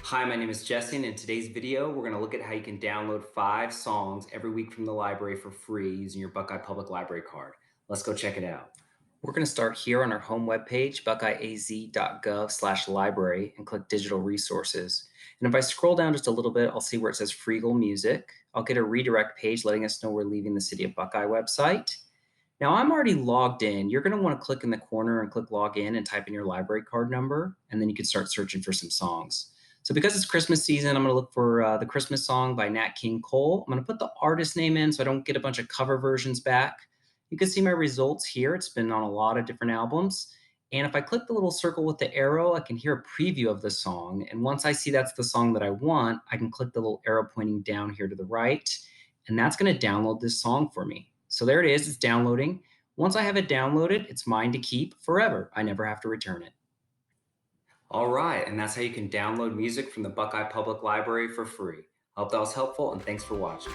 Hi, my name is Jesse, and in today's video, we're going to look at how you can download 5 songs every week from the library for free using your Buckeye Public Library card. Let's go check it out. We're going to start here on our home webpage, buckeyeaz.gov/library, and click Digital Resources. And if I scroll down just a little bit, I'll see where it says Freegal Music. I'll get a redirect page letting us know we're leaving the City of Buckeye website. Now, I'm already logged in. You're going to want to click in the corner and click log in and type in your library card number, and then you can start searching for some songs. So, because it's Christmas season, I'm going to look for the Christmas song by Nat King Cole. I'm going to put the artist name in so I don't get a bunch of cover versions back. You can see my results here. It's been on a lot of different albums. And if I click the little circle with the arrow, I can hear a preview of the song. And once I see that's the song that I want, I can click the little arrow pointing down here to the right, and that's going to download this song for me. So there it is, it's downloading. Once I have it downloaded, it's mine to keep forever. I never have to return it. All right, and that's how you can download music from the Buckeye Public Library for free. I hope that was helpful, and thanks for watching.